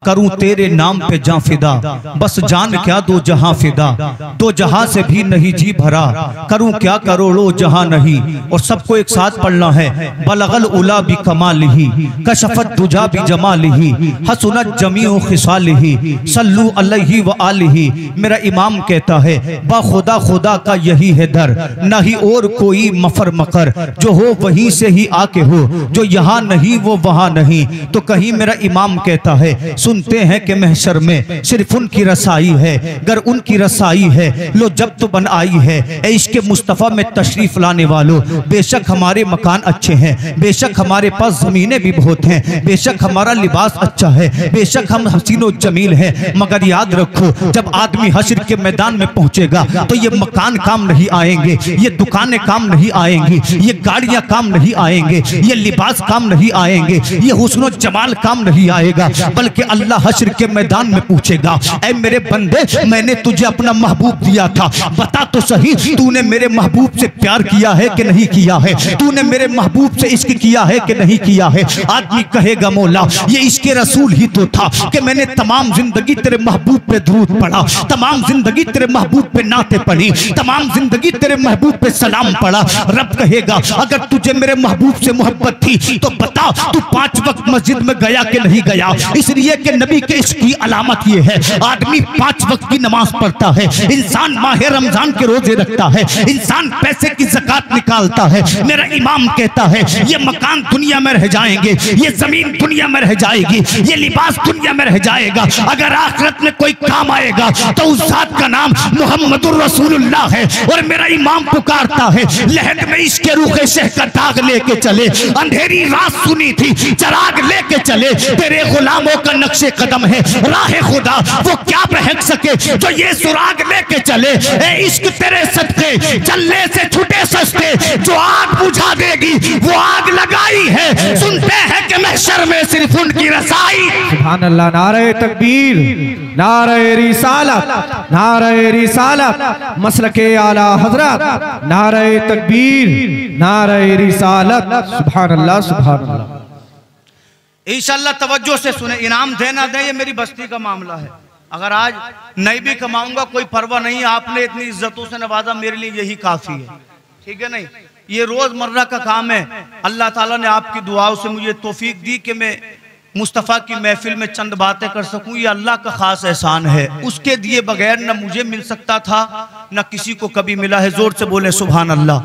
करूं तेरे नाम पे जां फिदा, बस जान क्या दो जहां फिदा, दो जहां से भी नहीं जी भरा, करूं क्या करोड़ों जहां नहीं। और सबको एक साथ पढ़ना है। बलगल उला भी कमालिही, कशफत दुजा भी जमालिही, हसनत जमीउ खिसालिही, सल्लू अलैहि व आलिही। मेरा इमाम कहता है बा खुदा खुदा का यही है दर, ना ही और कोई मफर मकर, जो हो वहीं से ही आके हो, जो यहाँ नहीं वो वहाँ नहीं। तो कहीं मेरा इमाम कहता है सुनते हैं कि महशर में सिर्फ उनकी रसाई है, गर उनकी रसाई है लो जब तो बन आई है। ए इश्क़ मुस्तफ़ा में तशरीफ लाने वालों, बेशक हमारे मकान अच्छे हैं, बेशक हमारे पास ज़मीनें भी बहुत हैं, बेशक हमारा लिबास अच्छा है, बेशक हम हसीनो जमील हैं, मगर याद रखो जब आदमी हश्र के मैदान में पहुंचेगा तो ये मकान काम नहीं आएंगे, ये दुकानें काम नहीं आएंगी, ये गाड़ियां काम नहीं आएंगे, ये लिबास काम नहीं आएंगे, ये हुस्न जमाल काम नहीं आएगा, बल्कि अल्लाह हश्र के मैदान में पूछेगा ऐ मेरे बंदे, मैंने तुझे अपना महबूब दिया था, बता तो सही तूने मेरे महबूब से प्यार किया है कि नहीं किया है, तूने मेरे महबूब से इश्क किया है कि नहीं किया है। आदमी कहेगा मौला ये इश्क़ रसूल ही तो था कि मैंने तमाम जिंदगी तेरे महबूब पे दरूद पढ़ा, तमाम जिंदगी तेरे महबूब पे नाते पढ़ी, तमाम जिंदगी तेरे महबूब पे सलाम पढ़ा। रब कहेगा अगर तुझे मेरे महबूब से मोहब्बत थी तो बता तू 5 वक्त मस्जिद में गया कि नहीं गया। इसलिए कि नबी के इश्क़ की अलामत ये है आदमी 5 वक्त की नमाज पढ़ता है, इंसान माह रमजान के रोजे रखता है, इंसान पैसे की ज़कात निकालता है। मेरा इमाम कहता है ये मकान दुनिया में रह जाएंगे, ये जमीन दुनिया में रह जाएगी, ये लिबास दुनिया में रह जाएगा, अगर आखिरत में कोई काम आएगा तो उस जात का नाम मुहम्मदुर रसूलुल्लाह है। और मेरा इमाम पुकारता है लहद में इश्क़ रूखे शह का दाग लेके चले, अंधेरी रात सुनी थी चराग लेके चले, तेरे गुलामों का नक्शे कदम है राह खुदा, वो क्या बहक सके जो ये सुराग लेके चले। ए इश्क तेरे सदके चलने से छूटे सस्ते, जो आग बुझा देगी वो आग लगाई है, सुनते हैं कि महशर में सिर्फ उनकी रसाई। सुभान अल्लाह। नारे तकबीर, नारे रिसालत, नारे रिसालत, मसलके आला हजरत, नारे तकबीर, नारे रिसालत। सुभान अल्लाह, सुभान अल्लाह। इंशाअल्लाह तवज्जो से सुने, इनाम देना दे ये मेरी बस्ती का मामला है। अगर आज नहीं भी कमाऊंगा कोई परवाह नहीं, आपने इतनी इज्जतों से नवाजा, मेरे लिए यही काफी है, ठीक है नहीं। ये रोजमर्रा का काम है। अल्लाह ताला ने आपकी दुआओं से मुझे तौफीक दी कि मैं मुस्तफ़ा की महफिल में चंद बातें कर सकूं, ये अल्लाह का खास एहसान है। उसके दिए बगैर न मुझे मिल सकता था न किसी को कभी मिला है। जोर से बोले सुभान अल्लाह।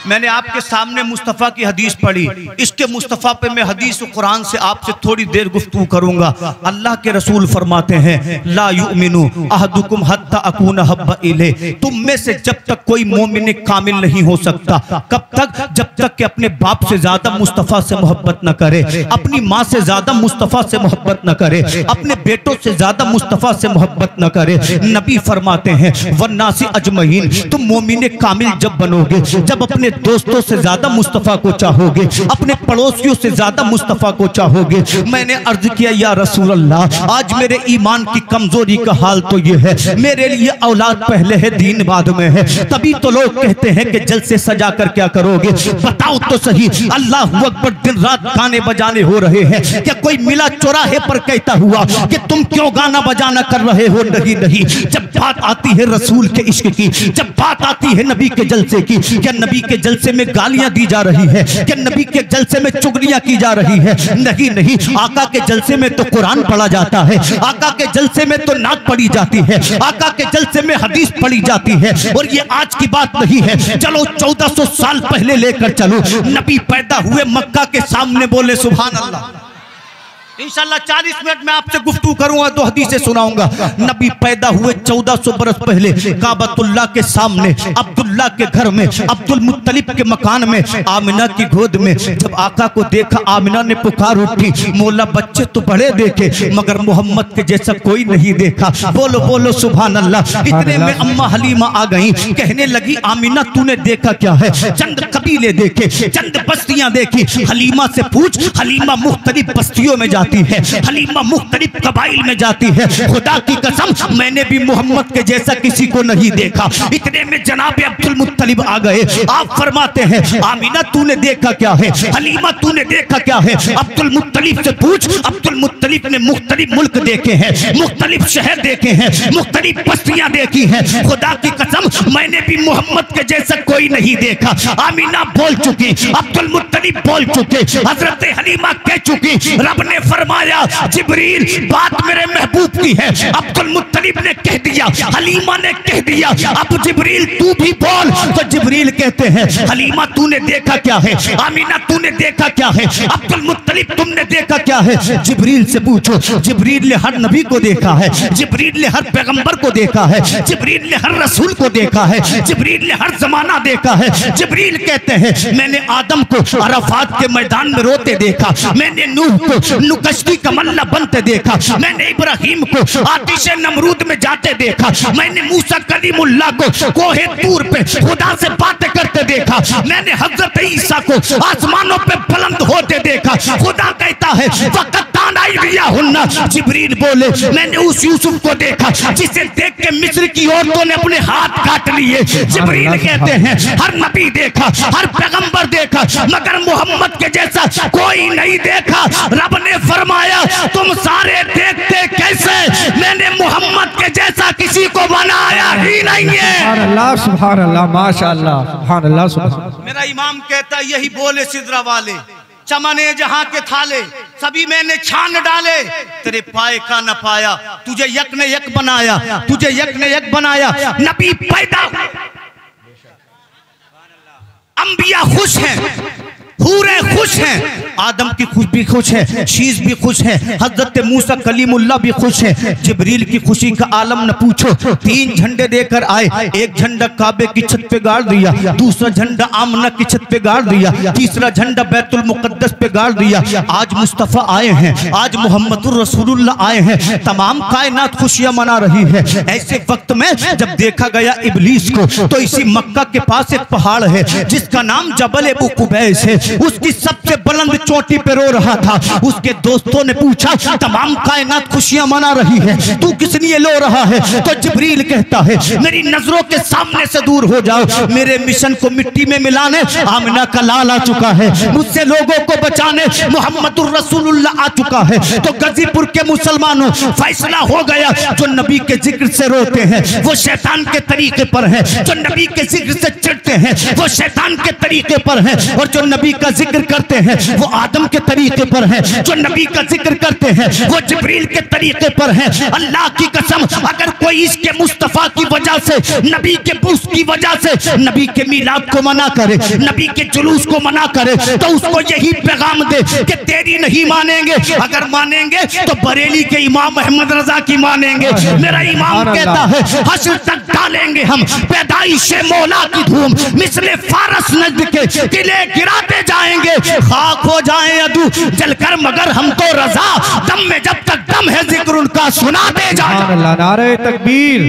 मैंने आपके सामने मुस्तफ़ा की हदीस पढ़ी, इसके मुस्तफ़ा पे मैं हदीस कुरान से आपसे थोड़ी देर गुफ्तगू करूंगा। अल्लाह के रसूल फरमाते हैं ला युमिनु अहदुकुम हत्ता अकूना हब्बा इले, तुम में से जब तक कोई मोमिन कामिल नहीं हो सकता, कब तक? जब तक कि अपने बाप से ज्यादा मुस्तफ़ा से मोहब्बत न करे, अपनी माँ से ज्यादा मुस्तफ़ा से मोहब्बत न करे, अपने बेटों से ज्यादा मुस्तफ़ा से मोहब्बत न करे। नबी फरमाते हैं वन्नासी अजमईन, तुम मोमिन कामिल जब बनोगे, जब अपने दोस्तों से ज्यादा मुस्तफ़ा को चाहोगे, अपने पड़ोसियों से ज्यादा मुस्तफ़ा को चाहोगे। मैंने अर्ज किया या रसूल अल्लाह, आज मेरे ईमान की कमजोरी का हाल तो ये है, मेरे लिए औलाद पहले है दीन बाद में है, तभी तो लोग कहते हैं कि जलसे सजा कर क्या करोगे। बताओ तो सही, अल्लाह अकबर दिन रात गाने बजाने हो रहे हैं, क्या कोई मिला चौराहे पर कहता हुआ कि तुम क्यों गाना बजाना कर रहे हो? नहीं नहीं, जब बात आती है रसूल के इश्क की, जब बात आती है नबी के जलसे की, क्या नबी के जलसे में गालियां दी जा रही है? क्या नबी के जलसे में चुगलियां की जा रही है? नहीं नहीं, आका के जलसे में तो कुरान पढ़ा जाता है, आका के जलसे में तो नात पढ़ी जाती है, आका के जलसे में हदीस पढ़ी जाती है। और ये आज की बात नहीं है, चलो 1400 साल पहले लेकर चलो। नबी पैदा हुए मक्का के सामने, बोले सुभान अल्लाह। इंशाअल्लाह 40 मिनट में आपसे गुफ्तगू करूंगा, 2 हदीसें सुनाऊंगा। नबी पैदा हुए 1400 बरस पहले काबतुल्लाह के सामने, अब्दुल्ला के घर में, अब्दुल मुत्तलिब के मकान में, आमिना की गोद में। जब आका को देखा आमिना ने पुकार उठी, मौला बच्चे तो बड़े देखे मगर मोहम्मद के जैसा कोई नहीं देखा। बोलो बोलो सुभान अल्लाह। इतने में अम्मा हलीमा आ गई, कहने लगी आमिना तूने देखा क्या है? चंद कबीले देखे, चंद बस्तियां देखी। हलीमा से पूछ, हलीमा मुख्तलिफ बस्तियों में जाती जाती है, हलीमा मुख्तलिफ कबाइल में जाती है। खुदा की कसम मैंने भी मोहम्मद के जैसा किसी को नहीं देखा। इतने में जनाब अब्दुल मुत्तलिब आ गए। आप फरमाते हैं आमीना तूने देखा क्या है, हलीमा तूने देखा क्या है? अब्दुल मुत्तलिब से पूछ। अब्दुल मुत्तलिब ने मुख्तलिफ मुल्क देखे हैं, मुख्तलिफ शहर देखे हैं, मुख्तलिफ बस्तियां देखी हैं। खुदा की कसम मैंने भी मोहम्मद के जैसा कोई नहीं देखा। आमीना बोल चुकी, अब्दुल मुत्तलिब बोल चुके, हजरत हलीमा कह चुकी। रब ने फरमाया जिब्रील बात मेरे महबूब की है। अब्दुल मुत्तलिब ने कह दिया, हलीमा ने कह दिया, अब जिब्रील तू भी बोल। तो जिब्रील कहते हैं हलीमा तूने देखा क्या है, आमीना तूने देखा क्या है, अब्दुल मुत्तलिब तुमने देखा क्या है? जिब्रील से पूछो। जिब्रील ने हर नबी को देखा है, जिब्रील ने हर पैगंबर को देखा है, जिब्रील ने हर रसूल को देखा है, जिब्रील ने हर जमाना देखा है। जिब्रील कहते हैं मैंने आदम को अराफात के मैदान में रोते देखा, मैंने नूह को नुकश्ती का मल्ला बनते देखा, मैंने इब्राहिम को आतिश नमरूद में जाते देखा, मैंने मूसा कलीमुल्लाह को कोहे तूर पे खुदा से बातें करते देखा, मैंने हजरत ईसा को आसमानों पे बुलंद होते देखा। खुदा कहता है जिब्रील बोले मैंने उस यूसुफ को देखा जिसे देख के मिस्र की औरतों ने अपने हाथ काट लिए। जिब्रील कहते हैं हर नबी देखा, हर पैगंबर देखा, मगर मोहम्मद के जैसा कोई नहीं देखा। रब ने फरमाया तुम सारे देखते कैसे, मैंने मोहम्मद के जैसा किसी को बनाया ही नहीं है। सुभान अल्लाह, माशाअल्लाह, सुभान अल्लाह, सुभान। मेरा इमाम कहता यही बोले सिदरा वाले, चमने जहां के थाले सभी मैंने छान डाले, तेरे पाए का न पाया, तुझे यक ने यक बनाया, तुझे यक ने यक बनाया। नबी पैदा, अंबिया खुश हैं, पूरे खुश हैं, आदम की खुश भी खुश है, शीश भी खुश है, हजरत मूसा कलीमुल्लाह भी खुश है। जिब्रील की खुशी का आलम न पूछो। 3 झंडे देकर आए, एक झंडा काबे की छत पे गाड़ दिया, दूसरा झंडा आमना की छत पे गाड़ दिया, तीसरा झंडा बैतुल मुकद्दस पे गाड़ दिया। आज मुस्तफ़ा आए हैं, आज मोहम्मदुर रसूलुल्लाह आए हैं, तमाम कायनात खुशियां मना रही है। ऐसे वक्त में जब देखा गया इब्लीस को, तो इसी मक्का के पास एक पहाड़ है जिसका नाम जबल अबू कुबैस है, उसकी सबसे बुलंद चोटी पे रो रहा था। उसके दोस्तों ने पूछा तमाम कायनात खुशियां मना रही है, तू किस लिए लो रहा है? तो जिब्रील कहता है मेरी नजरों के सामने से दूर हो जाओ, मेरे मिशन को मिट्टी में मिलाने आमिना का लाल आ चुका है, मुझसे लोगों को बचाने मोहम्मदुर रसूलुल्लाह आ चुका है। तो गाजीपुर के मुसलमानों फैसला हो गया, जो नबी के जिक्र से रोते हैं वो शैतान के तरीके पर है, जो नबी के जिक्र से चिढ़ते हैं वो शैतान के तरीके पर है, और जो नबी का जिक्र करते हैं वो आदम के तरीके पर है, जो नबी का जिक्र करते हैं वो जिब्रील के तरीके पर है। अल्लाह की कसम अगर कोई इसके मुस्तफा की वजह से, नबी के बुस की वजह से नबी के मिलाद को मना करे, नबी के जुलूस को मना करे, तो उसको यही पैगाम दे कि तेरी नहीं मानेंगे, अगर मानेंगे तो बरेली के इमाम अहमद रजा की मानेंगे। मेरा इमाम कहता है हश्र तक डालेंगे हम पैदाइश मौला की धूम, मिसले फारस नजद के किले गिराते जाएंगे, खाक हो जाए अदू जलकर मगर हम तो रजा, दम में जब तक दम है जिक्र उनका सुनाते जाए। नारे तकबीर,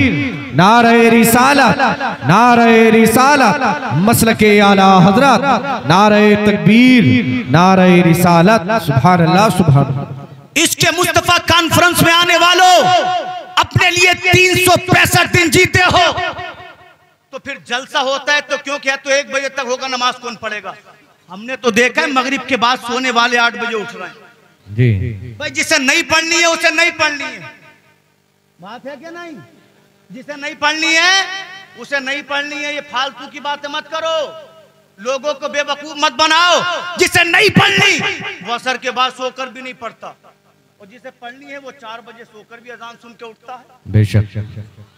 नारे रिसालत, नारे रिसालत, मसलके आला हजरत, नारे तकबीर, नारे रिसालत, सुभान अल्लाह, सुभान। इसके मुस्तफा कॉन्फ्रेंस में आने वालों, अपने लिए 365 दिन जीते हो तो फिर जलसा होता है तो क्यों क्या, तो 1 बजे तक होगा, नमाज कौन पढ़ेगा? हमने तो देखा है मगरिब के बाद सोने वाले 8 बजे उठ रहे हैं जी। भाई जिसे नहीं पढ़नी है उसे नहीं पढ़नी है, बात है क्या नहीं? जिसे नहीं पढ़नी है उसे नहीं पढ़नी है, ये फालतू की बातें मत करो, लोगों को बेवकूफ मत बनाओ। जिसे नहीं पढ़नी वो असर के बाद सोकर भी नहीं पढ़ता, और जिसे पढ़नी है वो 4 बजे सोकर भी अजान सुन के उठता है। बेशक।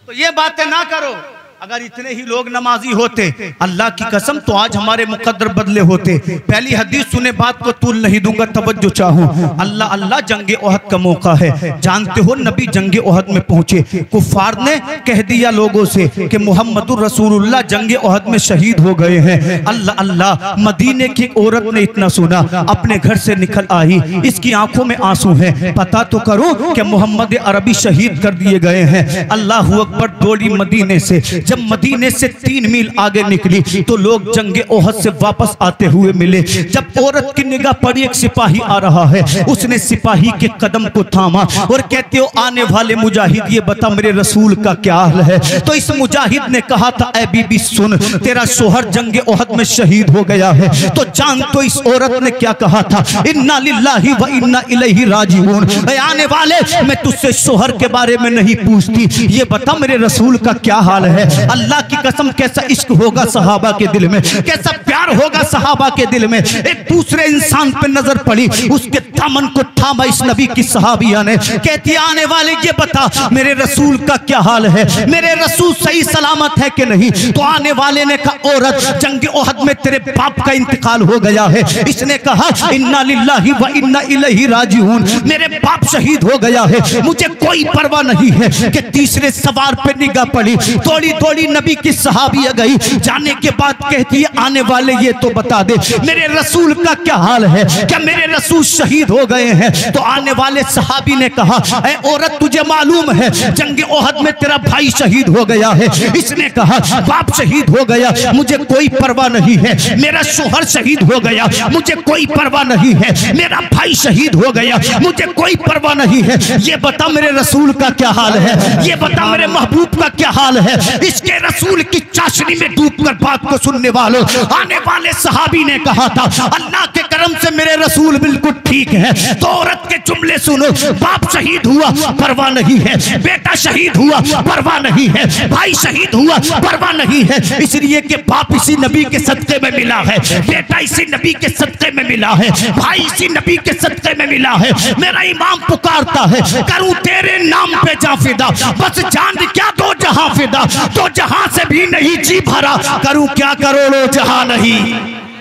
तो ये बातें ना करो। अगर इतने ही लोग नमाजी होते अल्लाह की कसम तो आज हमारे मुकद्दर बदले होते। पहली हदीस सुने बात को तूल नहीं दूंगा, तवज्जो चाहूं। अल्लाह अल्लाह जंगे ओहद का मौका है, जानते हो नबी जंगे ओहद में पहुंचे, कुफार ने कह दिया लोगों से कि मोहम्मदुर रसूलुल्लाह जंगे ओहद में शहीद हो गए हैं। अल्लाह अल्लाह, मदीने की औरत ने इतना सुना, अपने घर से निकल आई, इसकी आंखों में आंसू है, पता तो करो कि मोहम्मद अरबी शहीद कर दिए गए हैं। अल्लाह अकबर, दौड़ी मदीने से जब मदीने से 3 मील आगे निकली तो लोग जंगे ओहद से वापस आते हुए मिले। जब औरत की निगाह पड़ी, एक सिपाही आ रहा है, उसने सिपाही के कदम को थामा और कहते हो आने वाले मुजाहिद ये बता मेरे रसूल का क्या हाल है। तो इस मुजाहिद ने कहा था ऐ बीबी सुन, तेरा शोहर जंगे ओहद में शहीद हो गया है। तो जान तो इस औरत ने क्या कहा था, इन्ना लिल्लाहि व इन्ना इलैहि राजिऊन। आने वाले मैं तुझसे शोहर के बारे में नहीं पूछती, ये बता मेरे रसूल का क्या हाल है। अल्लाह की कसम कैसा इश्क होगा सहाबा के दिल में, कैसा प्यार होगा सहाबा के दिल में। एक दूसरे इंसान पे नजर पड़ी, उसके दामन को थामा इस नबी की सहाबिया ने, कहती आने वाले ये बता मेरे रसूल का क्या हाल है, मेरे रसूल सही सलामत है कि नहीं। तो आने वाले ने कहा औरत जंग ओहद में तेरे बाप का इंतकाल हो गया है। इसने कहा इन्ना लिल्लाहि व इन्ना इलैहि राजिऊन, मेरे बाप शहीद हो गया है, मुझे कोई परवाह नहीं है। कि तीसरे सवार पे निगाह पड़ी, थोड़ी थोड़ी नबी की सहाबिया गई, जाने के बाद कहती है आने वाले ये तो बता दे मेरे रसूल का क्या हाल है, क्या मेरे रसूल शहीद हो गए हैं। तो आने वाले सहाबी ने कहा ऐ औरत तुझे मालूम है जंग ओहद में तेरा भाई शहीद हो गया है। इसने कहा बाप शहीद हो गया मुझे कोई परवाह नहीं है, मेरा शोहर शहीद हो गया मुझे कोई परवाह नहीं है, मेरा भाई शहीद हो गया मुझे कोई परवाह नहीं है। ये बता मेरे रसूल का क्या हाल है, ये बता मेरे महबूब का क्या हाल है। इसके रसूल की चाशनी में डूबकर बात को सुनने वालों, आने वाले सहाबी ने कहा था अल्लाह के करम से मेरे रसूल बिल्कुल ठीक है। तो औरत के जुमले सुनो, बाप शहीद हुआ परवाह नहीं है, बेटा शहीद हुआ परवाह नहीं है, भाई शहीद हुआ परवाह नहीं है। इसलिए कि बाप इसी नबी के सदक़े में मिला है, बेटा इसी नबी के सदक़े में मिला है, भाई इसी नबी के सदक़े में मिला है। मेरा इमाम पुकारता है करूं तेरे नाम पे जा फिदा, बस जान क्या दो जहां फिदा, तो जहां से भी नहीं जी भरा, करूं क्या करोड़ों जहां नहीं।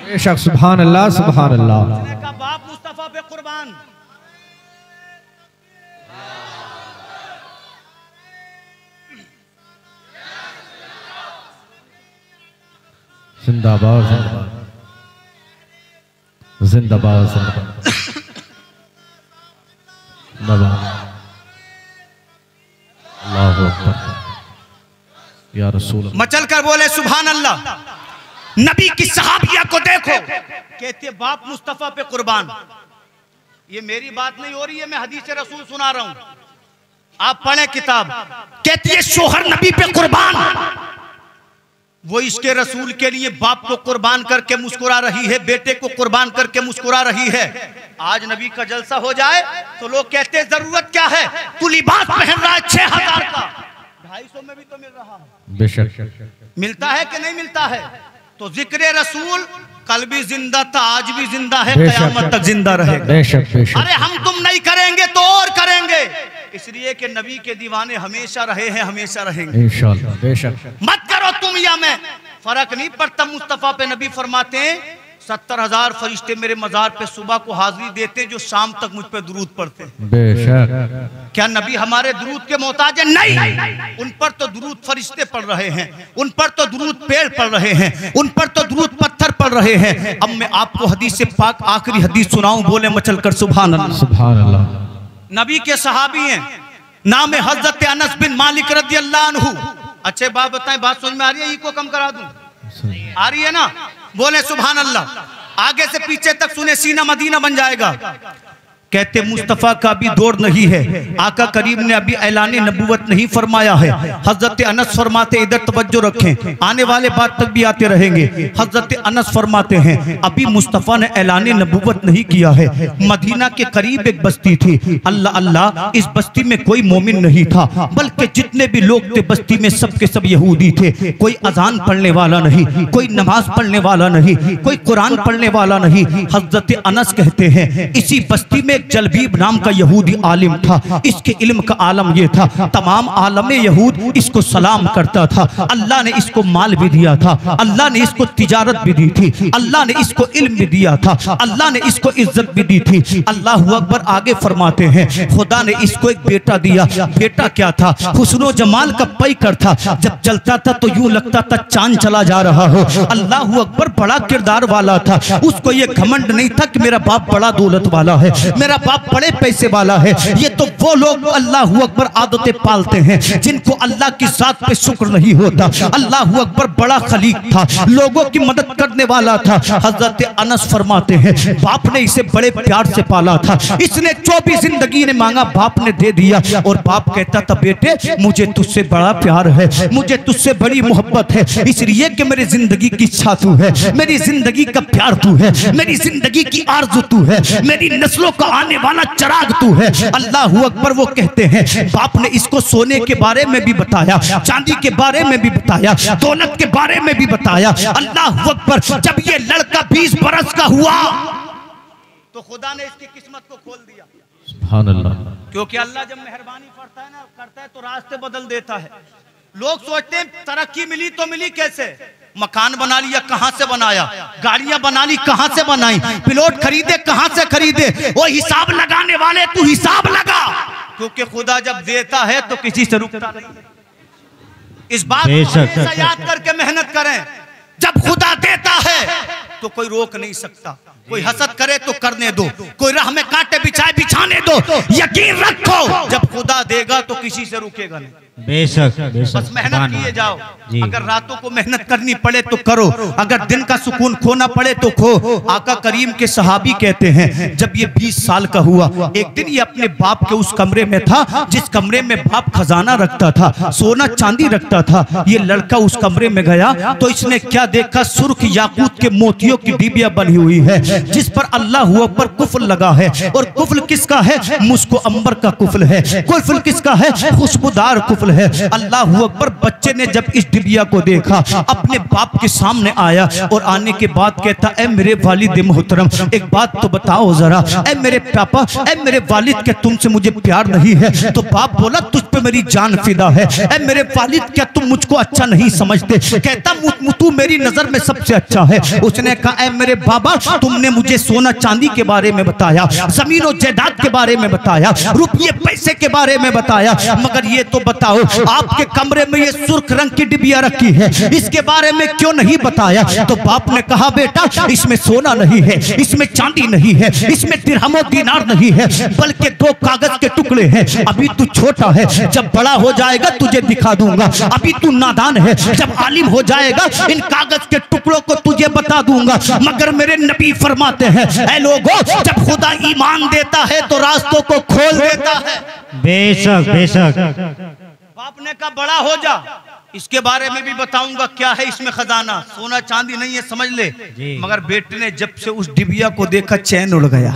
बेशक सुभान अल्लाह सुभान अल्लाह। बाप मुस्तफा पे कुर्बान। जिंदाबाद जिंदाबाद जिंदाबाद जिंदाबाद। अल्लाहु अकबर या रसूल। मचल कर बोले सुभान अल्लाह। नबी की सहाबिया को देखो, कहते बाप मुस्तफा पे कुर्बान। ये मेरी बात नहीं हो रही है, मैं हदीस रसूल सुना रहा हूं, आप पढ़े किताब। कहती है शोहर नबी पे कुर्बान, वो इसके रसूल के लिए बाप को कुर्बान करके मुस्कुरा रही है, बेटे को कुर्बान करके मुस्कुरा रही है। आज नबी का जलसा हो जाए तो लोग कहते हैं जरूरत क्या है, तू लिबास पहन रहा है 6000 का, 250 में भी तो मिल रहा है। बेशक मिलता है कि नहीं मिलता है। तो जिक्र रसूल कल भी जिंदा था, आज भी जिंदा है, क़यामत तक जिंदा रहेगा। बेशक बेशक। अरे हम तुम नहीं करेंगे तो और करेंगे, इसलिए कि नबी के दीवाने हमेशा रहे हैं, हमेशा रहेंगे इंशाअल्लाह। बेशक मत करो तुम या मैं, फर्क नहीं पड़ता। मुस्तफा पे नबी फरमाते हैं 70,000 फरिश्ते मेरे मजार पे सुबह को हाजिरी देते जो शाम तक मुझ पे दुरूद पढ़ते हैं। बेशक। क्या नबी हमारे दुरूद के मोहताज है? नहीं, उन पर तो दुरूद फरिश्ते पढ़ रहे हैं, उन पर तो दुरूद पेड़ पढ़ रहे हैं, उन पर तो दुरूद पत्थर पढ़ रहे हैं। अब मैं आपको हदीस से पाक आखिरी हदीस सुनाऊं, बोले मचल कर सुभान अल्लाह। सुभान अल्लाह। नबी के सहाबी हैं, नाम है हजरत अनस बिन मालिक रदियल्लाहु अन्हु। अच्छे बात बताएं, बात समझ में आ रही है? को कम करा दूं, आ रही है ना? बोले सुभान अल्लाह। आगे से पीछे तक सुने, सीना मदीना बन जाएगा। कहते मुस्तफ़ा का भी दौर नहीं है, आका करीम ने अभी ऐलान नबूवत नहीं फरमाया है। हजरत अनस फरमाते, इधर तवज्जो रखें, आने वाले बात तक भी आते रहेंगे। हजरत अनस फरमाते हैं अभी मुस्तफ़ा ने ऐलान नबूवत नहीं किया है। मदीना के करीब एक बस्ती थी, अल्लाह अल्लाह, इस बस्ती में कोई मोमिन नहीं था, बल्कि जितने भी लोग थे बस्ती में सब के सब यहूदी थे। कोई अजान पढ़ने वाला नहीं, कोई नमाज पढ़ने वाला नहीं, कोई कुरान पढ़ने वाला नहीं। हजरत अनस कहते हैं इसी बस्ती में जलबीब नाम का यहूदी आलिम था, इसके इल्म का आलम ये था, तमाम आलम यहूद इसको सलाम करता था। अल्लाह ने इसको माल भी दिया था, अल्लाह ने इसको तिजारत भी दी थी, अल्लाह ने इसको इल्म भी दिया था, अल्लाह ने इसको इज्जत भी दी थी। अल्लाह अकबर। आगे फरमाते हैं खुदा ने इसको एक बेटा दिया। बेटा क्या था? हुस्नो जमाल का पैकर था, जब चलता था तो यूं लगता था चांद चला जा रहा हो। अल्लाह अकबर। बड़ा किरदार वाला था, उसको ये घमंड नहीं था कि मेरा बाप बड़ा दौलत वाला है, मेरा मेरा बाप बड़े पैसे वाला है। ये तो वो लोग अल्लाह अकबर आदतें पालते हैं जिनको अल्लाह की जात पे शुक्र नहीं होता। अल्लाह अकबर बड़ा खलीक था, लोगों की मदद करने वाला था। हजरत अनस फरमाते हैं बाप ने इसे बड़े प्यार से पाला था, इसने 24 जिंदगी ने मांगा, बाप ने दे दिया। और बाप कहता था बेटे मुझे तुझसे बड़ा प्यार है, मुझे तुझसे बड़ी मोहब्बत है, इसलिए कि मेरी जिंदगी की इच्छा तू है, मेरी जिंदगी का प्यार तू है, मेरी जिंदगी की आरज़ू तू है, मेरी नस्लों का आने वाला चिराग तू है। अल्लाह अकबर। वो कहते हैं बाप ने इसको सोने के बारे में भी बताया, चांदी के बारे में भी बताया, दौलत के बारे में भी बताया। अल्लाह अकबर। जब ये लड़का 20 बरस का हुआ तो खुदा ने इसकी किस्मत को खोल दिया। सुभान अल्लाह। क्योंकि अल्लाह जब मेहरबानी करता है तो रास्ते बदल देता है। लोग सोचते हैं तरक्की मिली तो मिली कैसे, मकान बना लिया कहां से बनाया, गाड़ियां बना ली कहां से बनाई, प्लॉट खरीदे कहां से खरीदे। वो हिसाब लगाने वाले तू हिसाब लगा, क्योंकि खुदा जब देता है तो किसी से रुकता नहीं। इस बात को हमेशा याद करके मेहनत करें, जब खुदा देता है तो कोई रोक नहीं सकता। कोई हसद करे तो करने दो, कोई राह में कांटे बिछाए बिछाने दो। यकीन रखो जब खुदा देगा तो किसी से रुकेगा नहीं। बेशक बस मेहनत किए जाओ। अगर रातों को मेहनत करनी पड़े तो करो, अगर दिन का सुकून खोना पड़े तो खो। आका करीम के सहाबी कहते हैं जब ये 20 साल का हुआ, एक दिन ये अपने बाप के उस कमरे में था जिस कमरे में बाप खजाना रखता था, सोना चांदी रखता था। ये लड़का उस कमरे में गया तो इसने क्या देखा, सुर्ख याकूत के मोतियों की डिबिया बनी हुई है जिस पर अल्लाह अकबर कुफल लगा है। और कुफल किसका है, मुस्को अंबर का कुफल है। कुफल किसका है, खुशबूदार कुफल है। अल्लाह अकबर। बच्चे ने जब इस डिबिया को देखा अपने बाप के सामने आया और आने के बाद कहता ए मेरे वालिद मोहतरम एक बात तो बताओ जरा, ए मेरे पापा, ए मेरे वालिद, क्या तुमसे मुझे प्यार नहीं है? तो बाप बोला तुझ पे मेरी जान फिदा है। ए मेरे वालिद, क्या तुम मुझको अच्छा नहीं समझते? कहता तू मेरी नजर में सबसे अच्छा है। उसने कहा ए मेरे बाबा, तुमने मुझे सोना चांदी के बारे में बताया, जमीन और जायदाद के बारे में बताया, रुपये पैसे के बारे में बताया, मगर ये तो बताओ आपके कमरे में ये सुर्ख रंग की डिबिया रखी है, इसके बारे में क्यों नहीं बताया? तो बाप ने कहा बेटा इसमें सोना नहीं है, इसमें चांदी नहीं है, इसमें दिरहम और दीनार नहीं है, बल्कि 2 कागज के टुकड़े हैं। अभी तू छोटा है, जब बड़ा हो जाएगा तुझे दिखा दूंगा। अभी तू नादान है, जब आलिम हो जाएगा इन कागज के टुकड़ों को तुझे बता दूंगा। मगर मेरे नबी फरमाते हैं ऐ लोगों, जब खुदा ईमान देता है तो रास्तों को खोल देता है। बेशक बेशक। बाप ने कहा बड़ा हो जा, इसके बारे में भी बताऊंगा क्या है इसमें खजाना, सोना चांदी नहीं है समझ ले। मगर बेटे ने जब से उस डिबिया को देखा चैन उड़ गया,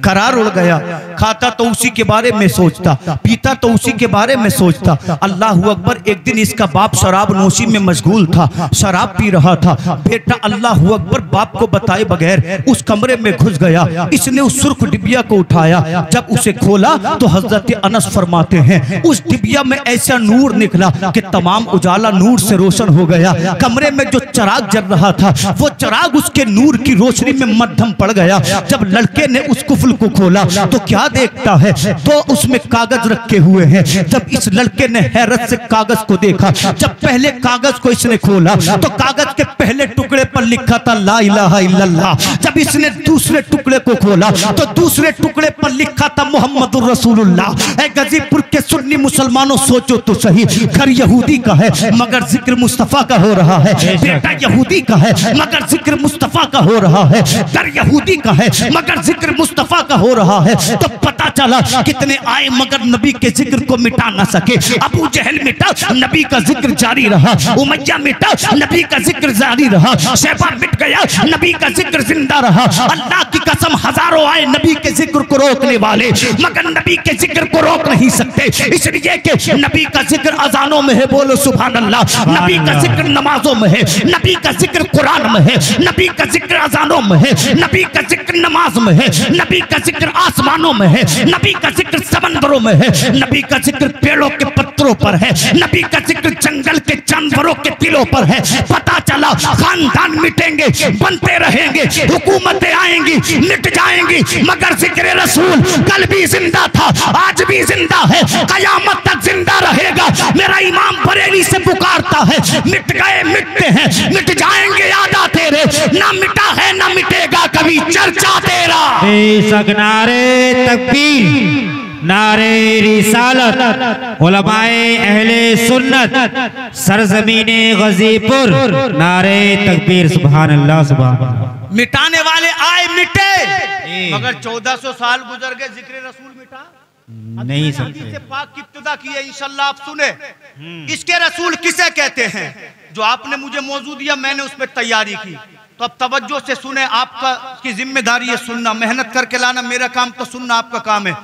करार उड़ गया। खाता तो उसी के बारे में सोचता, पीता तो उसी के बारे में सोचता। अल्लाह अकबर। एक दिन इसका बाप शराब नोशी में मशगूल था, शराब पी रहा था। बेटा अल्लाह अकबर बाप को बताए बगैर उस कमरे में घुस गया। इसने उस सुर्ख डिबिया को उठाया, जब उसे खोला तो हजरत अनस फरमाते हैं उस डिबिया में ऐसा नूर निकला कि तमाम उजाला नूर से रोशन हो गया। कमरे में जो चिराग जल रहा था वो चिराग उसके नूर की रोशनी में मध्यम पड़ गया। जब लड़के ने उस कुफल को खोला तो क्या देखता है, तो उसमें कागज रखे हुए हैं। जब इस लड़के ने हैरत से कागज को देखा, जब पहले कागज को इसने खोला तो कागज के पहले टुकड़े पर लिखा था ला इलाहा इल्लल्लाह। जब इसने दूसरे टुकड़े को खोला तो दूसरे टुकड़े पर लिखा था मोहम्मदुर रसूलुल्लाह। ए गाजीपुर के सुन्नी मुसलमानों सोचो तो सही, घर यहूदी का है मगर जिक्र मुस्तफा का हो रहा है, बेटा यहूदी का है मगर जिक्र मुस्तफा का हो रहा है, घर यहूदी का है मगर जिक्र मुस्तफा का हो रहा है। तो पता चला कितने आए मगर नबी के जिक्र को मिटा ना सके। अबू जहल मिटा, नबी का जिक्र जारी रहा। उमैया मिटा, नबी का जिक्र जारी रहा। शैबा मिट गया, नबी का जिक्र जिंदा रहा। अल्लाह की कसम हजारों आए नबी के जिक्र को रोकने वाले, मगर नबी के जिक्र को रोक नहीं सकते, इसलिए कि नबी का जिक्र अजानों में है, बोलो सुभान अल्लाह। नबी का जिक्र नमाजों में है, नबी का जिक्र कुरान में है, नबी का जिक्र अजानों में है, नबी का जिक्र नमाज में है, नबी का जिक्र आसमानों में है, नबी का जिक्र समंदरों में है, नबी का जिक्र पेड़ों के पत्तों पर है, नबी का जिक्र जंगल के जानवरों के दिलों पर है। पता चला खानदान मिटेंगे, बनते रहेंगे, हुकूमतें आएंगी, मिट जाएंगी, मगर जिक्र रसूल कल भी जिंदा था, आज भी जिंदा है, कयामत तक जिंदा रहेगा। मेरा इमाम बरेली से पुकारता है मिट गए मिटते हैं, मिट जाएंगे याद तेरे, ना मिटा है ना मिटेगा कभी चर्चा तेरा। बेशक नारे तकबीर, नारे रिसालत, उलमाए अहले सुन्नत, सरजमीने गजीपुर, नारे तकबीर। सुभान अल्लाह, सुभान अल्लाह। मिटाने वाले आए मिटे, मगर 1400 साल गुजर गए, जिक्र रसूल मिटा नहीं सकते। पाक की इब्तिदा की है, इंशाल्लाह आप सुने। इसके रसूल किसे कहते हैं? जो आपने मुझे मौजू दिया, मैंने उस पर तैयारी की, तो अब तवज्जो से सुने। आपका की जिम्मेदारी है सुनना, मेहनत करके लाना। मेरा काम तो सुनना, आपका काम है।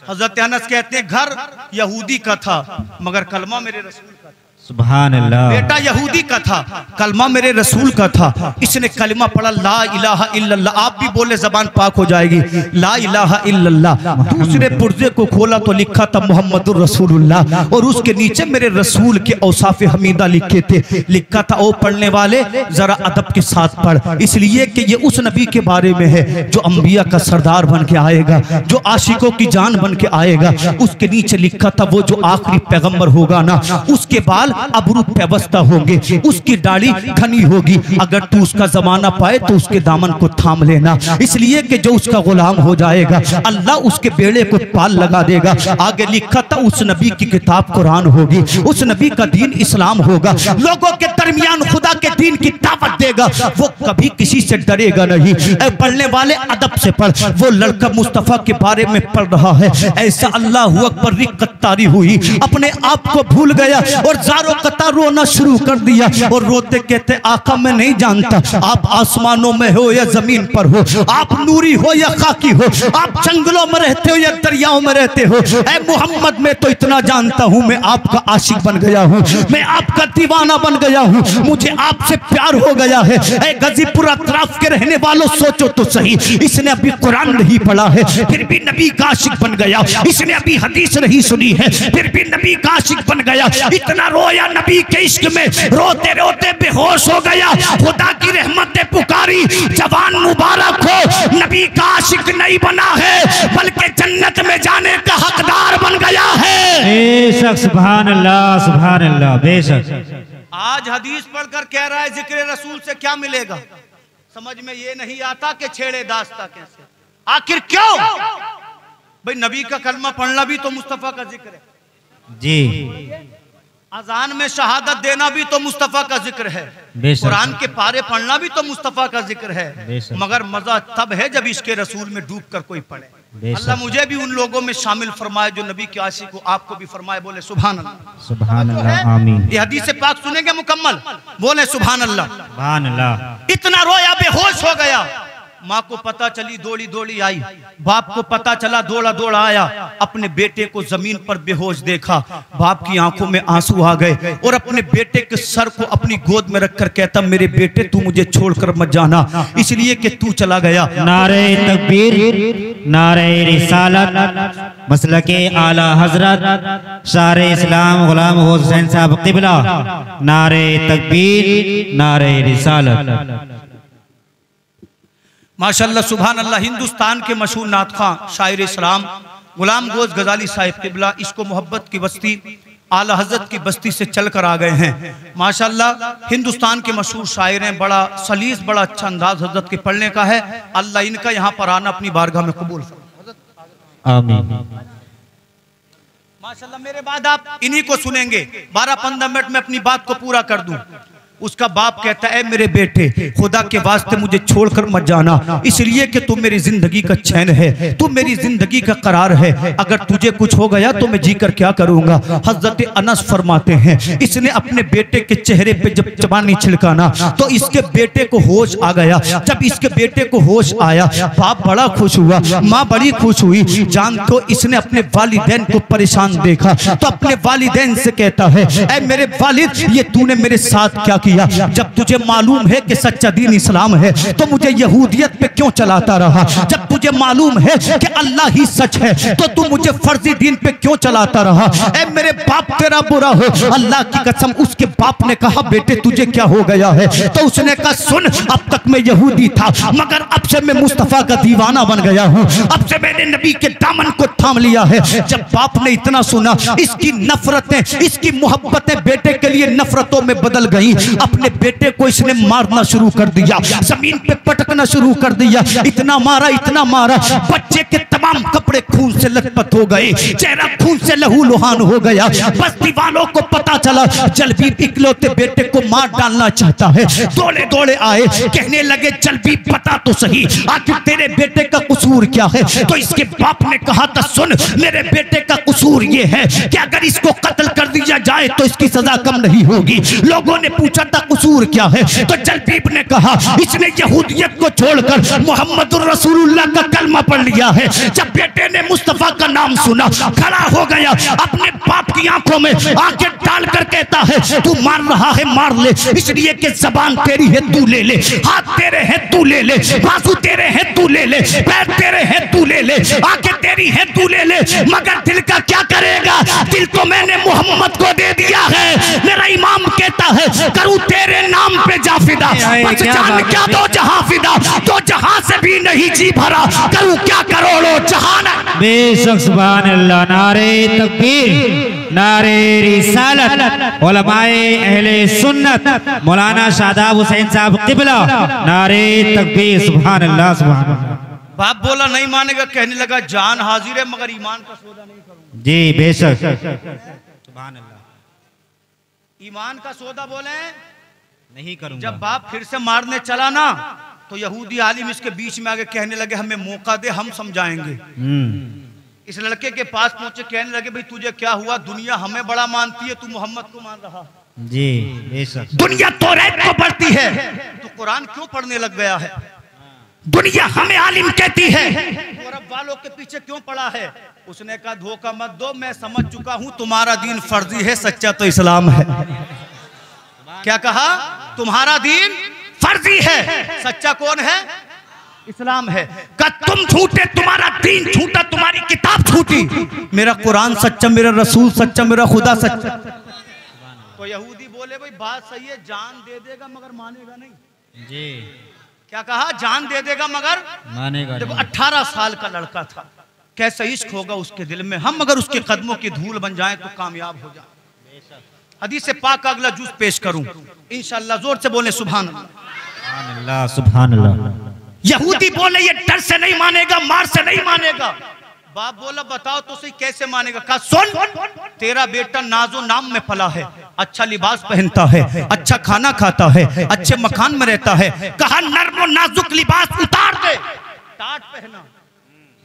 हजरत अनस कहते हैं घर यहूदी का था मगर कलमा मेरे रसूल का था। सुभान अल्लाह। बेटा यहूदी का था, कलमा मेरे रसूल का था। इसने कलमा पढ़ा, ला इलाहा इल्लल्लाह। आप भी बोले, जबान पाक हो जाएगी, ला इलाहा इल्लल्लाह। दूसरे पुर्जे को खोला तो लिखा था मोहम्मदुर रसूलुल्लाह, और उसके नीचे मेरे रसूल के औसाफ हमीदा लिखे थे। लिखा था, ओ पढ़ने वाले जरा अदब के साथ पढ़, इसलिए कि ये उस नबी के बारे में है जो अंबिया का सरदार बन के आएगा, जो आशिकों की जान बन के आएगा। उसके नीचे लिखा था, वो जो आखिरी पैगंबर होगा ना, उसके बाल अबरू पेवस्ता होंगे, उसकी दाढ़ी घनी होगी। अगर तू उसका जमाना पाए तो उसके दामन को थाम लेना, इसलिए कि जो उसका गुलाम हो जाएगा अल्लाह उसके बेड़े को पाल लगा देगा। आगे लिखा था, उस नबी की किताब कुरान होगी, उस नबी का दीन इस्लाम होगा, लोगों के दरमियान खुदा के दीन की दावत देगा। वो कभी किसी से डरेगा नहीं। पढ़ने वाले अदब से पढ़। वो लड़का मुस्तफा के बारे में पढ़ रहा है, ऐसा अल्लाह अकबर रिक्कत तारी हुई, अपने आप को भूल गया और जारो कतार रोना शुरू कर दिया। और रोते कहते, आका मैं नहीं जानता आप आसमानों में हो या जमीन पर हो, आप नूरी हो या खाकी हो, आप जंगलों में रहते हो या दरियाओं में रहते हो। ऐ मोहम्मद मैं तो इतना जानता हूँ, मैं आपका आशिक बन गया हूँ, मैं आपका दीवाना बन गया हूँ, मुझे आपसे प्यार हो गया है। ऐ गाजीपुर अतराफ के रहने वालों सोचो तो सही, इसने अभी कुरान नहीं पढ़ा है फिर भी नबी का आशिक बन गया, इसने अभी हदीस नहीं सुनी है फिर भी नबी का आशिक बन गया। इतना रोया नबी के इश्क में, रोते रोते बेहोश हो गया। खुदा की रहमतें पुकारी, जवान मुबारक हो, नबी का आशिक नहीं बना है बल्कि जन्नत में जाने का हकदार बन गया है। बेशक, सुभान अल्लाह, सुभान अल्लाह, बेशक। आज हदीस पढ़कर कह रहा है जिक्र रसूल से क्या मिलेगा, समझ में ये नहीं आता कि छेड़े दास्ता कैसे, आखिर क्यों? भाई नबी का कलमा पढ़ना भी तो मुस्तफा का जिक्र है जी, अजान में शहादत देना भी तो मुस्तफा का जिक्र है, कुरान के पारे पढ़ना भी तो मुस्तफा का जिक्र है। मगर मजा तब है जब इसके रसूल में डूब कर कोई पढ़े। अल्लाह मुझे भी उन लोगों में शामिल फरमाए जो नबी के आशिक को, आपको भी फरमाए। बोले सुभान अल्लाह, सुभान अल्लाह, आमीन। ये हदीस पाक सुनेंगे मुकम्मल, बोले सुभान अल्लाह, सुभान अल्लाह। इतना रोया बेहोश हो गया। माँ को पता चली, दौड़ी दौड़ी आई, बाप को पता चला, दौड़ा दौड़ा आया, अपने बेटे को जमीन पर बेहोश देखा। बाप की आंखों में आंसू आ गए और अपने बेटे के सर को अपनी गोद में रखकर कहता, मेरे बेटे तू मुझे छोड़कर मत जाना, इसलिए कि तू चला गया। नारे तकबीर, नारे रिसालत, मसलके आला हजरत शारे इस्लाम गुलाम हुसैन साहब क़िबला, नारे तकबीर, नारे रिसालत। माशाअल्लाह, सुभान अल्लाह। हिंदुस्तान के मशहूर नात खां, शायर इस्लाम गुलाम गोज गजाली साहिब क़िबला, इसको मोहब्बत की बस्ती आला हजरत की बस्ती से चल कर आ गए हैं। माशाअल्लाह, हिंदुस्तान के मशहूर शायर हैं, बड़ा सलीस, बड़ा अच्छा अंदाज हजरत के पढ़ने का है। अल्लाह इनका यहाँ पर आना अपनी बारगाह में कबूल फरमाए, आमीन। माशाअल्लाह। मेरे बाद आप इन्हीं को सुनेंगे। 12-15 मिनट में अपनी बात को पूरा कर दूं। उसका बाप कहता है, मेरे बेटे खुदा के वास्ते मुझे छोड़कर मत जाना, इसलिए कि तू मेरी जिंदगी का चैन है, तू मेरी जिंदगी का करार है, अगर तुझे कुछ हो गया तो मैं जीकर क्या करूंगा। हजरत अनस फरमाते हैं, इसने अपने बेटे के चेहरे पे जब जबानी छिड़काना तो इसके बेटे को होश आ गया। जब इसके बेटे को होश आया, बाप बड़ा खुश हुआ, माँ बड़ी खुश हुई। जान तो इसने अपने वालिदैन को परेशान देखा तो अपने वालिदैन से कहता है, ऐ मेरे वालिद, ये तूने मेरे साथ क्या किया? जब तुझे मालूम है कि सच्चा दीन इस्लाम है तो मुझे यहूदियत पे क्यों चलाता रहा? जब तुझे मालूम है कि अल्लाह ही सच है तो तू मुझे फर्जी दीन पे क्यों चलाता रहा? ऐ मेरे बाप तेरा बुरा हो। अल्लाह की कसम, उसके बाप ने कहा, बेटे तुझे क्या हो गया है? तो उसने कहा, सुन, अब तक मैं यहूदी था मगर अब से मैं मुस्तफा का दीवाना बन गया हूँ, अब से मैंने नबी के दामन को थाम लिया है। जब बाप ने इतना सुना, इसकी नफरतें, इसकी मोहब्बतें बेटे के लिए नफरतों में बदल गई। अपने बेटे को इसने मारना शुरू कर दिया, जमीन पे पटकना शुरू कर दिया। इतना मारा बच्चे के तमाम कपड़े खून से लथपथ हो गए, चेहरा खून से लहूलुहान हो गया। बस्ती वालों को पता चला जलबीब इकलौते बेटे को मार डालना चाहता है। दौड़े दौड़े आए, कहने लगे जलबीब बता तो सही आखिर तेरे बेटे का कसूर क्या है। तो इसके बाप ने कहा था सुन, मेरे बेटे का कसूर ये है कि अगर इसको कत्ल कर दिया जाए तो इसकी सजा कम नहीं होगी। लोगों ने पूछा था कसूर क्या है, तो जलबीब ने कहा इसने यहूदियत को छोड़कर मोहम्मदुर रसूलुल्लाह का कलमा पढ़ लिया है। जब बेटे ने मुस्तफा का नाम सुना, खड़ा हो गया, अपने बाप की आंखों में आंखें डालकर कहता है तू मार रहा है मार ले, इसलिए कि जबान तेरी है तू ले ले, हाथ तेरे हैं तू ले ले, बाजू तेरे हैं तू ले ले, पैर तेरे हैं तू ले ले, आंखें तेरी हैं तू ले ले, मगर दिल का क्या करेगा। दिल तो मैंने मोहम्मद को दे दिया है। मेरा इमाम कहता है करूं तेरे नाम पे जा फिदा, बस जान क्या दो जहां फिदा, तो जहां से भी नहीं जी भरा, करूं क्या करोड़ों जहान। बेशक सुभान अल्लाह। नारे तकबीर, नारे रिसालत, उलमाए अहले सुन्नत, मौलाना शादाब हुसैन साहब किबला, नारे तकबीर, सुभान अल्लाह सुभान अल्लाह। बाप बोला नहीं मानेगा, कहने लगा जान हाजिर है मगर ईमान का सौदा नहीं करूंगा। जी बेशक सुभान अल्लाह। ईमान का सौदा बोले नहीं करूंगा। जब बाप फिर से मारने चला ना, तो यहूदी आलिम इसके बीच में आगे कहने लगे हमें मौका दे, हम समझाएंगे। इस लड़के के पास पहुंचे, कहने लगे भाई तुझे क्या हुआ, दुनिया हमें बड़ा मानती है, तू मोहम्मद को मान रहा। जी बेशक। दुनिया तौरात को पढ़ती है, तो कुरान क्यों पढ़ने लग गया है। दुनिया हमें आलिम कहती है, तो अरब वालों के पीछे क्यों पड़ा है। उसने कहा धोखा मत दो, मैं समझ चुका हूं तुम्हारा दीन फर्जी है, सच्चा तो इस्लाम है। क्या कहा, तुम्हारा दीन फर्जी है, सच्चा कौन है, इस्लाम है। का तुम झूठे, तुम्हारा दीन झूठा, तुम्हारी किताब झूठी, मेरा कुरान सच्चा, मेरा रसूल सच्चा, मेरा खुदा सच्चा। तो यहूदी बोले भाई बात सही है, जान दे देगा मगर मानेगा नहीं। जी क्या कहा, जान दे देगा मगर मानेगा। देखो 18 साल का लड़का था, कैसा इश्क होगा उसके दिल में। हम अगर उसके कदमों की धूल बन जाएं तो कामयाब हो जाए। हदीस पाक का अगला जुज पेश करूं इंशाअल्लाह, जोर से बोले सुभान अल्लाह, सुभान अल्लाह। यहूदी बोले ये डर से नहीं मानेगा, मार से नहीं मानेगा। बाप बोला बताओ तो सही कैसे मानेगा। कहा सुन, तेरा बेटा नाजो नाम में पला है, अच्छा लिबास पहनता है, अच्छा खाना खाता है, अच्छे मकान में रहता है। कहा नर्म नाजुक लिबास उतार दे, टाट पहना।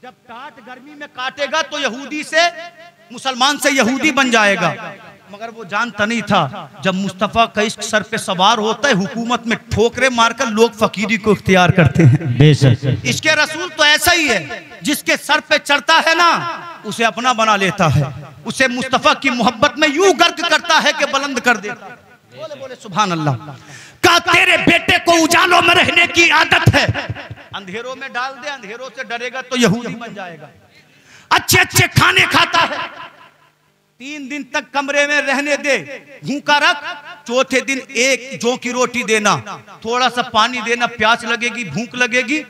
जब टाट गर्मी में काटेगा तो यहूदी से, मुसलमान से यहूदी बन जाएगा। मगर वो जानता नहीं था जब मुस्तफा का इश्क सर पे सवार होता है, हुकूमत में ठोकरे मारकर लोग फकीरी को इख्तियार करते हैं। बेशक इसके रसूल तो ऐसा ही है, जिसके सर पे चढ़ता है ना उसे अपना बना लेता है, उसे मुस्तफा की मोहब्बत में यूं गर्क करता है कि बुलंद कर देता है। बोले बोले सुभान अल्लाह। का तेरे बेटे को उजालों में रहने की आदत है, अंधेरों में डाल दे, अंधेरों से डरेगा तो यहूदी बन जाएगा। अच्छे अच्छे खाने खाता है, 3 दिन तक कमरे में रहने दे, भूखा रख, चौथे दिन एक जौ की रोटी देना, थोड़ा सा पानी देना, प्यास लगेगी, भूख लगेगी,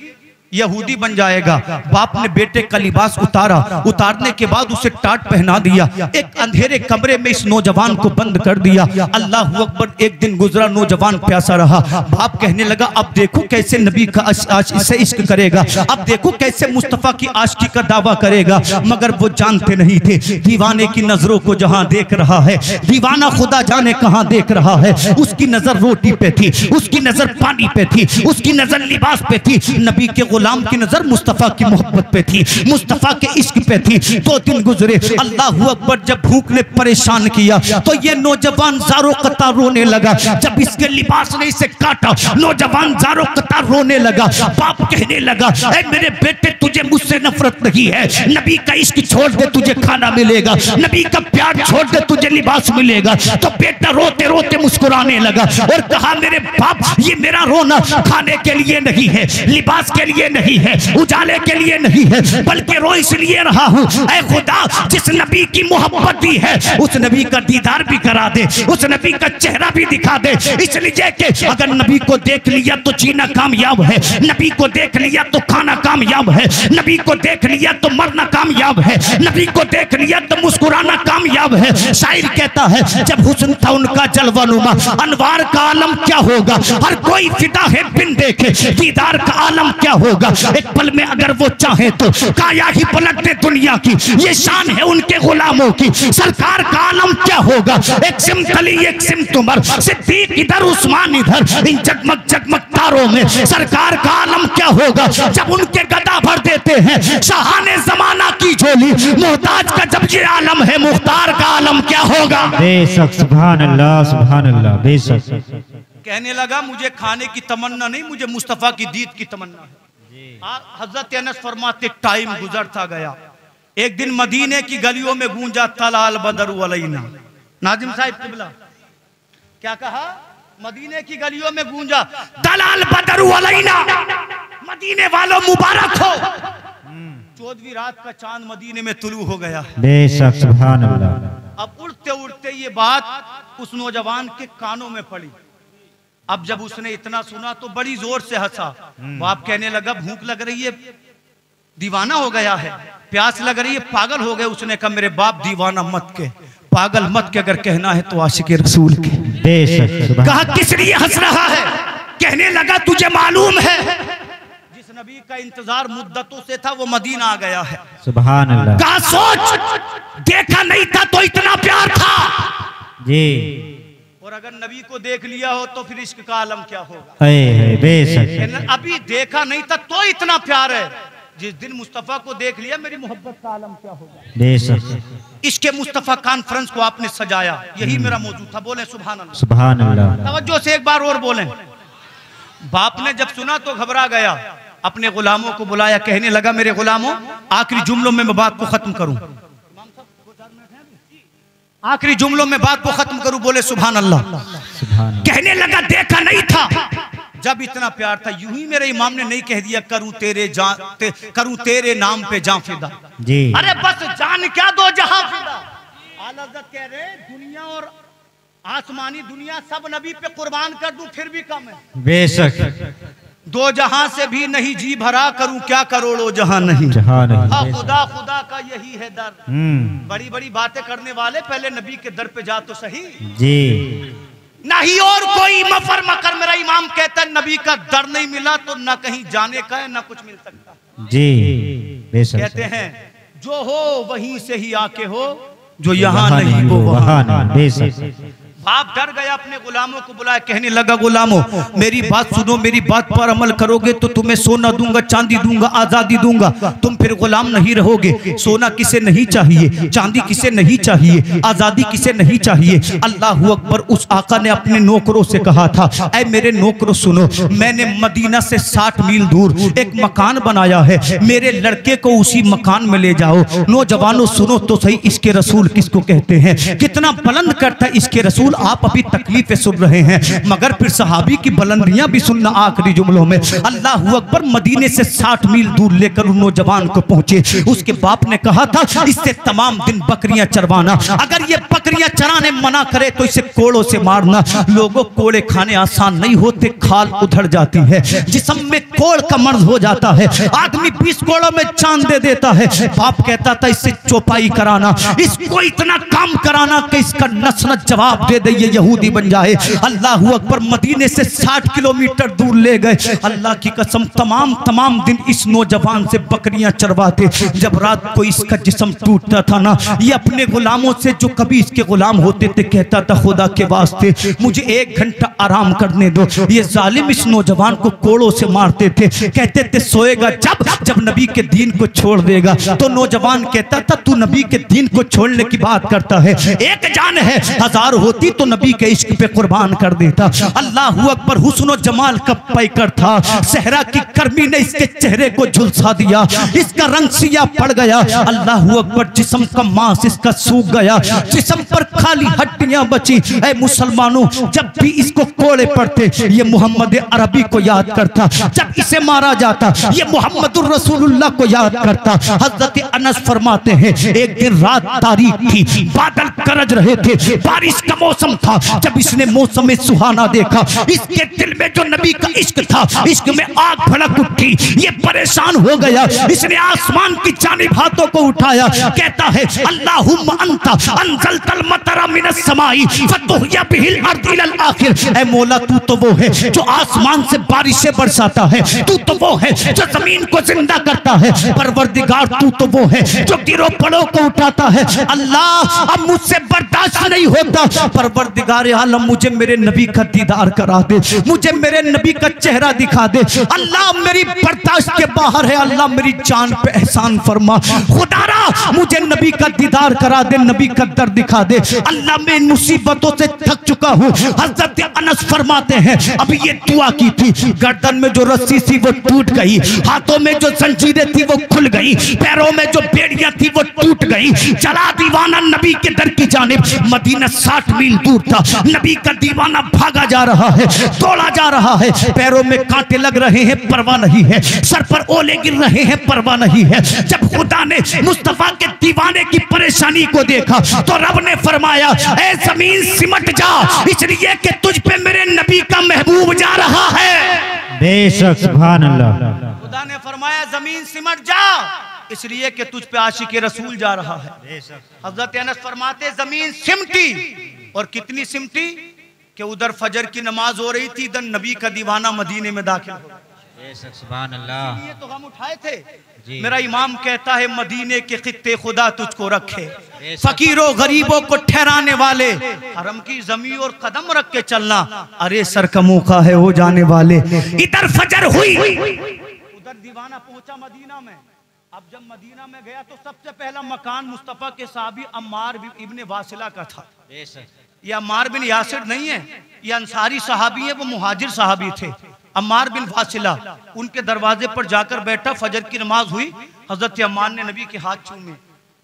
यहूदी बन जाएगा। बाप ने बेटे का लिबास उतारा, उतारने के बाद उसे टाट पहना दिया, एक अंधेरे कमरे में इस नौजवान को बंद कर दिया। अल्लाह अकबर। एक दिन गुजरा, नौजवान प्यासा रहा। बाप कहने लगा अब देखो कैसे नबी का से इश्क करेगा, अब देखो कैसे मुस्तफा की आशिकी का दावा करेगा। मगर वो जानते नहीं थे दीवाने की नजरों को जहां देख रहा है, दीवाना खुदा जाने कहां देख रहा है। उसकी नजर रोटी पे थी, उसकी नजर पानी पे थी, उसकी नजर लिबास पे थी। नबी के गुलाम की नजर मुस्तफा की मोहब्बत पे थी, मुस्तफा के इश्क पे थी। 2 दिन गुजरे, अल्लाह अकबर। जब भूख ने परेशान किया तो ये नौजवान ज़ारो कतार रोने लगा। जब इसके लिबास ने इसे काटा, नौजवान ज़ारो कतार रोने लगा। बाप कहने लगा ऐ मेरे बेटे तुझे मुझसे नफरत नहीं है, नबी का इश्क छोड़ दे तुझे खाना मिलेगा, नबी का प्यार छोड़ दे तुझे लिबास मिलेगा। तो बेटा रोते रोते मुस्कुराने लगा और कहा मेरे बाप ये मेरा रोना खाने के लिए नहीं है, लिबास के लिए नहीं है, उजाले के लिए नहीं है, बल्कि रो इसलिए रहा हूँ ऐ खुदा जिस नबी की मोहब्बत भी है उस नबी का दीदार भी करा दे, उस नबी का चेहरा भी दिखा दे। इसलिए कि अगर नबी को देख लिया तो जीना कामयाब है, नबी को देख लिया तो खाना कामयाब है, नबी को देख लिया तो मरना कामयाब है, नबी को देख लिया तो मुस्कुराना कामयाब है। शायर कहता है जब हुस्न था उनका जलवानुमा, अनवार का आलम क्या होगा, हर कोई फिदा है बिन देखे, दीदार का आलम क्या होगा। एक पल में अगर वो चाहे तो काया ही पलट दे दुनिया की, ये शान है उनके गुलामों की। सरकार का आलम क्या होगा, एक सिमत अली एक सिमत उमर, सिद्दीक इधर उस्मान इधर, इन जगमग जगमग तारों में सरकार का आलम क्या होगा। जब उनके गदा भर देते हैं शाहाने जमाना की झोली, मोहताज का जब ये आलम है, मुख्तार का आलम क्या होगा। बेशक, सुभान अल्लाह, सुभान अल्लाह, बेशक। कहने लगा मुझे खाने की तमन्ना नहीं, मुझे मुस्तफा की दीद की तमन्ना है। हजरत अनस फरमाते टाइम गुजरता गया, एक दिन मदीने की गलियों में गूंजा तलाल बदर अलैना। नाजिम साहिब किबला क्या कहा, मदीने की गलियों में गूंजा तलाल बदर अलैना, मदीने वालों मुबारक हो, 14वीं रात का चांद मदीने में तुलू हो गया। बेशक, सुभान अल्लाह। अब उड़ते उड़ते ये बात उस नौजवान के कानों में पड़ी। अब जब उसने इतना सुना तो बड़ी जोर से हंसा। बाप कहने लगा भूख लग रही है, दीवाना हो गया है, प्यास लग रही है, पागल हो गए। उसने कहा मेरे बाप दीवाना मत के, पागल मत के, अगर कहना है तो आशिक रसूल के। बेशक। कहा किस लिए हंस रहा है, कहने लगा तुझे मालूम है जिस नबी का इंतजार मुद्दतों से था वो मदीना आ गया है। सुभान अल्लाह। कहा सोच, देखा नहीं था तो इतना प्यार था जी, और अगर नबी को देख लिया हो तो फिर इश्क का आलम क्या होगा। बेशक। अभी देखा नहीं था तो इतना प्यार है, जिस दिन मुस्तफा को देख लिया मेरी मोहब्बत का आलम क्या होगा। बेशक। इसके मुस्तफा कॉन्फ्रेंस को आपने सजाया, यही मेरा मौजूद था। बोले सुभान अल्लाह, सुभान अल्लाह। तवज्जो से एक बार और बोलें। बाप ने जब सुना तो घबरा गया, अपने गुलामों को बुलाया, कहने लगा मेरे गुलामों आखिरी जुमलों में मैं बात को खत्म करूं, आखिरी जुमलों में बात को खत्म करूं। बोले सुभान अल्लाह। कहने लगा देखा नहीं था, जब इतना प्यार था यूं ही मेरे इमाम ने नहीं कह दिया करूं तेरे नाम पे जान फिदा जी। अरे बस जान क्या दो जहां फिदा। आला हज़रत कह रहे दुनिया और आसमानी दुनिया सब नबी पे कुर्बान कर दूं फिर भी कम है। बेशक। दो जहां से भी नहीं जी भरा, करूं क्या करोड़ों जहां नहीं। हाँ खुदा खुदा का यही है दर। बड़ी बड़ी बातें करने वाले पहले नबी के दर पे जा तो सही जी। नहीं और कोई मफर मकर, मेरा इमाम कहता है नबी का दर नहीं मिला तो ना कहीं जाने का है ना कुछ मिल सकता जी। बेशक। कहते हैं जो हो वहीं से ही आके हो, जो यहाँ नहीं वो वहाँ नहीं। बेशक। बाप डर गया, अपने गुलामों को बुलाया, कहने लगा गुलामों मेरी बात सुनो, मेरी बात पर अमल करोगे तो तुम्हें सोना दूंगा, चांदी दूंगा, आजादी दूंगा, तुम फिर गुलाम नहीं रहोगे। सोना किसे नहीं चाहिए, चांदी किसे नहीं चाहिए, आजादी किसे नहीं चाहिए। अल्लाह अकबर। उस आका ने अपने नौकरों से कहा था ऐ मेरे नौकरों सुनो, मैंने मदीना से 60 मील दूर एक मकान बनाया है, मेरे लड़के को उसी मकान में ले जाओ। नौजवानों सुनो तो सही, इसके रसूल किसको कहते हैं, कितना बुलंद करता है इसके रसूल। आप अभी तकलीफें सुन रहे हैं मगर फिर सहाबी की बुलंदियां भी सुनना आखिरी जुमलों में। अल्लाह अकबर। मदीने से 60 मील दूर लेकर उन नौजवान को पहुंचे। उसके बाप ने कहा था इससे तमाम दिन बकरियां चरवाना, अगर ये बकरियां चराने मना करे तो इसे कोड़ों से मारना। लोगों कोड़े खाने आसान नहीं होते, खाल उधड़ जाती है, जिस्म में कोड़ का मर्ज हो जाता है, आदमी 20 कोड़ों में चांद दे देता है। बाप कहता था इससे चौपाई कराना, इसको इतना काम कराना कि इसका नस न जवाब दे दे, ये यहूदी बन जाए। अल्लाह अकबर। मदीने से 60 किलोमीटर दूर ले गए। अल्लाह की कसम तमाम दिन इस नौजवान से बकरियां चरवाते। जब रात को इसका जिस्म टूटता था ना, ये अपने गुलामों से जो कभी इसके गुलाम होते थे कहता था खुदा के वास्ते मुझे 1 घंटा आराम करने दो। ये जालिम इस नौजवान को कोड़ों से मारते थे, कहते थे सोएगा जब नबी के दीन को छोड़ देगा। तो नौजवान कहता था तू नबी के दीन को छोड़ने की बात करता है, एक जान है, 1000 होती होती तो नबी के इश्क पे कुर्बान कर देता। अल्लाह अकबर, हुस्न और जमाल का पैकर था, सहरा की गर्मी ने इसके चेहरे को झुलसा दिया, इसका रंग सिया पड़ गया। अल्लाह अकबर, जिस्म का मांस इसका सूख गया, जिस्म पर खाली हड्डियां बची। ऐ मुसलमानों, जब भी इसको कोड़े पड़ते ये मोहम्मद अरबी को याद करता, जब इसे मारा जाता ये मोहम्मदुर रसूलुल्लाह को याद करता। हजरत अनस फरमाते हैं, एक दिन रात तारीख थी, बादल गरज रहे थे, बारिश का मौसम था। जब इसने मौसम सुहाना देखा, इसके दिल में जो नबी का इश्क था, इश्क में आग भड़क उठी। ये परेशान हो गया, इसने आसमान की जानिब हाथों को उठाया, कहता है अल्लाहुम्मा अंता अंज़लतल मतरा मिनस समाई फतुहया बिहिल अर्द इलल आखिर। ऐ मौला, तू तो वो है जो आसमान से बारिशें बरसाता है, तू तो वो है जो जमीन को जिंदा करता है। परवरदिगार, तू तो वो है जो गिरो पड़ों को उठाता है। अल्लाह, अब मुझसे बर्दाश्त नहीं होता, परवरदिगार आलम मुझे मेरे नबी का दीदार करा दे, मुझे मेरे नबी का चेहरा दिखा दे। अल्लाह, मेरी बर्दाश्त के बाहर है, अल्लाह मेरी जान पे एहसान फरमा। खुदारा, मुझे नबी का दीदार करा दे, नबी का दर दिखा दे। अल्लाह, मैं इन मुसीबतों से थक चुका हूँ। हजरत अनस फरमाते हैं, अभी ये दुआ की थी, गर्दन में जो रस्सी थी वो टूट गई, हाथों में जो जंजीरें थी वो खुल गई, पैरों में जो बेड़ियां थी वो टूट गई। चला दीवाना नबी के दर की जानिब। मदीना 60 मील दूर था, नबी का दीवाना भागा जा रहा है, दौड़ा जा रहा है, पैरों में कांटे लग रहे हैं, परवाह नहीं है, सर पर ओले गिर रहे हैं, परवाह नहीं है। जब खुदा ने मुस्तफा के दीवाने की परेशानी को देखा तो रब ने फरमाया, ऐ जमीन सिमट जा, इसलिए कि तुझ पे मेरे नबी का महबूब जा रहा है। बेशक, सुभान अल्लाह। खुदा ने फरमाया, जमीन सिमट जा, इसलिए कि तुझ पे आशिक रसूल जा रहा है। हजरत अनस फरमाते, जमीन सिमटी, और कितनी सिमटी कि उधर फजर की नमाज हो रही थी, इधर नबी का दीवाना मदीने में दाखिल हो। बेशक, सुभान अल्लाह। ये तो हम उठाए थे। मेरा इमाम कहता है, मदीने के खित्ते खुदा तुझको रखे, फकीरों गरीबों को ठहराने वाले, हरम की जमीन और कदम रख के चलना। अरे सर का मौका है हो जाने वाले। इधर फजर हुई, उधर दीवाना पहुंचा मदीना में। अब जब मदीना में गया तो सबसे पहला मकान मुस्तफा के साहबी अम्मार इब्ने वासिला का था। ये अम्मार बिन यासिर नहीं है, ये अंसारी सहाबी है, वो मुहाजिर सहाबी थे। अम्मार बिन वासिला उनके दरवाजे पर जाकर बैठा, फजर की नमाज हुई, हजरत अम्मार ने नबी के हाथ चूमे।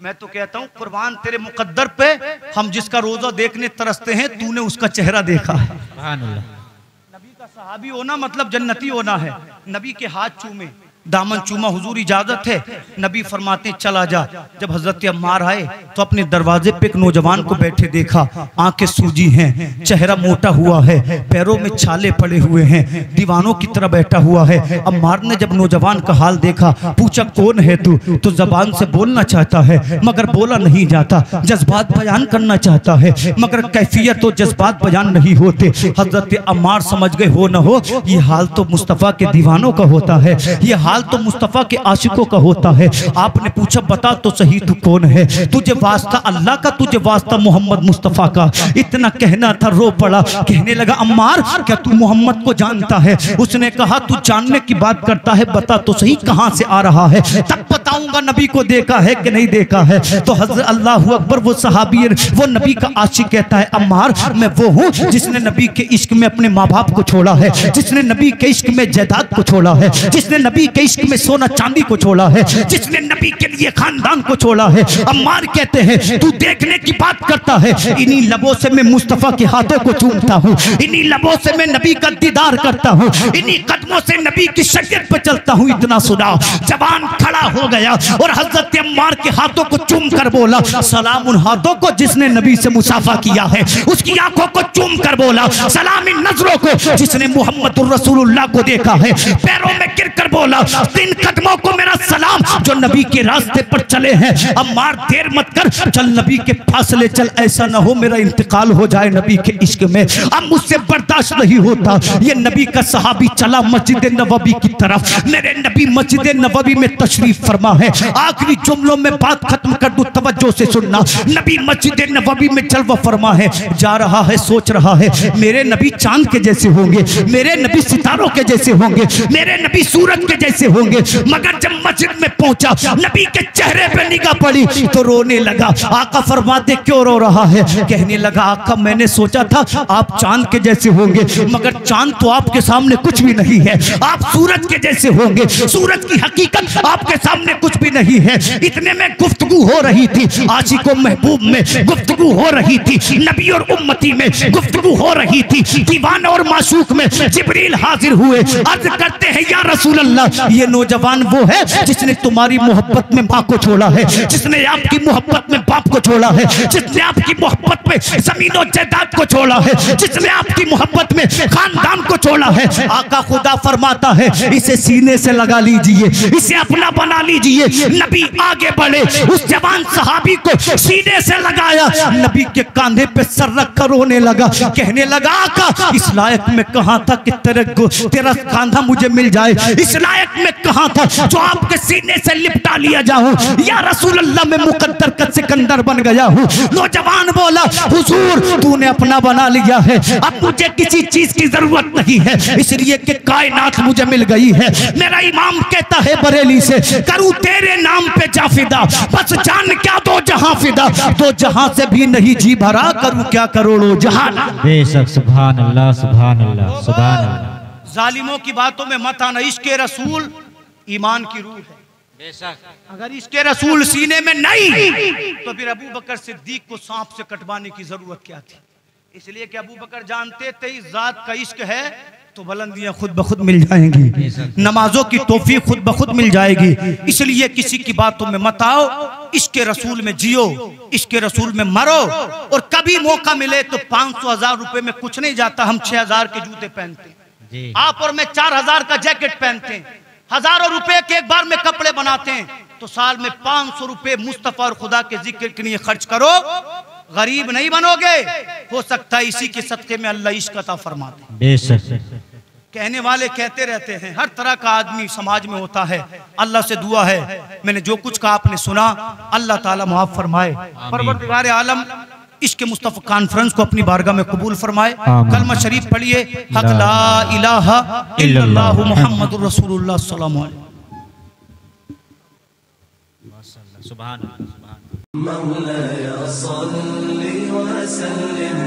मैं तो कहता हूँ, कुर्बान तेरे मुकद्दर पे, हम जिसका रोजा देखने तरसते हैं, तूने उसका चेहरा देखा है। नबी का सहाबी होना मतलब जन्नती होना है। नबी के हाथ चूमे, दामन चूमा, हुजूर इजाजत है। नबी फरमाते चला जा। जब हजरत अम्मार आए तो अपने दरवाजे पे एक नौजवान को बैठे देखा, आंखें सूजी हैं, चेहरा मोटा हुआ है, पैरों में छाले पड़े हुए हैं, दीवानों की तरह बैठा हुआ है। अम्मार ने जब नौजवान का हाल देखा, पूछा कौन है तू? तो जबान से बोलना चाहता है मगर बोला नहीं जाता, जज्बात बयान करना चाहता है मगर कैफियत और जज्बात बयान नहीं होते। हजरत अम्मार समझ गए, हो न हो ये हाल तो मुस्तफ़ा के दीवानों का होता है, ये हाल तो मुस्तफा के आशिकों का होता है। आपने पूछा बता तो सही तू कौन है? तुझे वास्ता अल्लाह का, तुझे वास्ता मोहम्मद मुस्तफा का। इतना कहना था, रो पड़ा, कहने लगा अम्मार क्या तू मोहम्मद को जानता है? उसने कहा तू जानने की बात करता है, बता तो सही कहां से आ रहा है, तब बताऊंगा नबी को देखा है कि नहीं देखा है। तो हजरत अल्लाह अकबर, वो सहाबी, वो नबी का आशिक कहता है अम्मार मैं वो हूँ जिसने नबी के इश्क में अपने माँ बाप को छोड़ा है, जिसने नबी के इश्क में जायदाद को छोड़ा है, जिसने नबी के इश्क में सोना चांदी को छोड़ा है, जिसने नबी के लिए खानदान को छोड़ा है। अम्मार कहते हैं तू देखने की बात करता है, इन्हीं लबों से मैं मुस्तफा के हाथों को चूमता हूँ, इन्हीं लबों से मैं नबी का दीदार करता हूँ, इन्हीं कदमों से नबी की शरीयत पे चलता हूँ। इतना सुना जवान खड़ा हो गया और हजरत अम्मार के हाथों को चूम कर बोला सलाम उन हाथों को जिसने नबी से मुसाफा किया है, उसकी आंखों को चूम कर बोला सलाम इन नजरों को जिसने मुहम्मदुर रसूलुल्लाह को देखा है, पैरों में गिर कर बोला तीन कदमों को मेरा सलाम जो नबी के रास्ते पर चले हैं। अम्मार देर मत कर, चल नबी के फासले चल, ऐसा ना हो मेरा इंतकाल हो जाए नबी के इश्क में, अब मुझसे बर्दाश्त नहीं होता। ये नबी का सहाबी चला मस्जिद नबवी की तरफ, मेरे नबी मस्जिद नबवी में तशरीफ फरमा है। आखिरी जुमलों में बात खत्म कर दूं, तवज्जो से सुनना। नबी मस्जिद नबवी में जलवा फरमा है, जा रहा है, सोच रहा है मेरे नबी चांद के जैसे होंगे, मेरे नबी सितारों के जैसे होंगे, मेरे नबी सूरज के जैसे जैसे होंगे, मगर जब मस्जिद में पहुंचा, नबी के चेहरे पे निगाह पड़ी तो रोने लगा। आका फरमाते क्यों रो रहा है? कहने लगा आका मैंने सोचा था आप चांद के जैसे होंगे, मगर चांद तो आपके सामने कुछ भी नहीं है। आप सूरज के जैसे होंगे, सूरज की हकीकत आपके सामने कुछ भी नहीं है। इतने में गुफ्तगू हो रही थी, आशिक और महबूब में गुफ्तगू हो रही थी, नबी और उम्मती में गुफ्तगू हो रही थी, दीवाना और माशूक में जिब्रील हाजिर हुए। अर्ज करते हैं या रसूल अल्लाह, ये नौजवान वो है जिसने तुम्हारी मोहब्बत में माँ को छोड़ा है, जिसने आपकी मोहब्बत में बाप को छोड़ा है, जिसने आपकी मोहब्बत में जमीन और जायदाद को छोड़ा है, जिसने आपकी मोहब्बत में खानदान को छोड़ा है। आका खुदा फरमाता है इसे सीने से लगा लीजिए, इसे अपना बना लीजिए। नबी आगे बढ़े, उस जवान सहाबी को सीने से लगाया, नबी के कांधे पे सर रख कर रोने लगा। कहने लगा आका इस लायक में कहां था कि तेरा कांधा मुझे मिल जाए, इस लायक में कहां था जो आपके सीने से लिपटा लिया जाऊं। या रसूल अल्लाह मैं मुकद्दर का सिकंदर बन गया हूं। नौजवान बोला हुजूर तूने अपना बना लिया है, अब मुझे किसी चीज की जरूरत नहीं है, इसलिए कि कायनात मुझे मिल गई है। मेरा इमाम कहता है बरेली से, करूं तेरे नाम पे जाफिदा, बस जान क्या दो जहां फिदा, दो जहां से भी नहीं जी भरा, करूं क्या करोड़ों जहां। बेशक सुभान अल्लाह सुभान अल्लाह सुभान अल्लाह। जालिमों की बातों में मत आना, इश्क़े रसूल ईमान की रूह है। अगर इश्क़े रसूल सीने में नहीं तो फिर अबू बकर सिद्दीक को सांप से कटवाने की जरूरत क्या थी? इसलिए कि अबू बकर जानते थे इस जात का इश्क है तो बुलंदियां खुद ब खुद मिल जाएंगी, नमाजों की तौफीक खुद ब खुद मिल जाएगी। इसलिए किसी की बातों में मत आओ, इश्क़े रसूल में जियो, इश्क़े रसूल में मरो। और कभी मौका मिले तो 500,000 रुपए में कुछ नहीं जाता, हम 6,000 के जूते पहनते हैं, आप और मैं 4,000 का जैकेट पहनते हैं, हजारों रुपए के एक बार में कपड़े बनाते हैं, तो साल में 500 रुपए मुस्तफा और खुदा के जिक्र के लिए खर्च करो, गरीब नहीं बनोगे। हो सकता है इसी के सदके में अल्लाह इश्क अता फरमा दे। बेशक कहने वाले कहते रहते हैं, हर तरह का आदमी समाज में होता है। अल्लाह से दुआ है मैंने जो कुछ कहा आपने सुना, अल्लाह ताला माफ फरमाए। परवरदिगार आलम इश्क मुस्तफा कॉन्फ्रेंस को अपनी बारगाह में कबूल फरमाए। कलमा शरीफ पढ़िए, हक ला इलाहा इल्लल्लाहु मुहम्मदुर रसूलुल्लाह सल्लल्लाहु अलैहि वसल्लम। मौलाया सल्लि व सल्लिम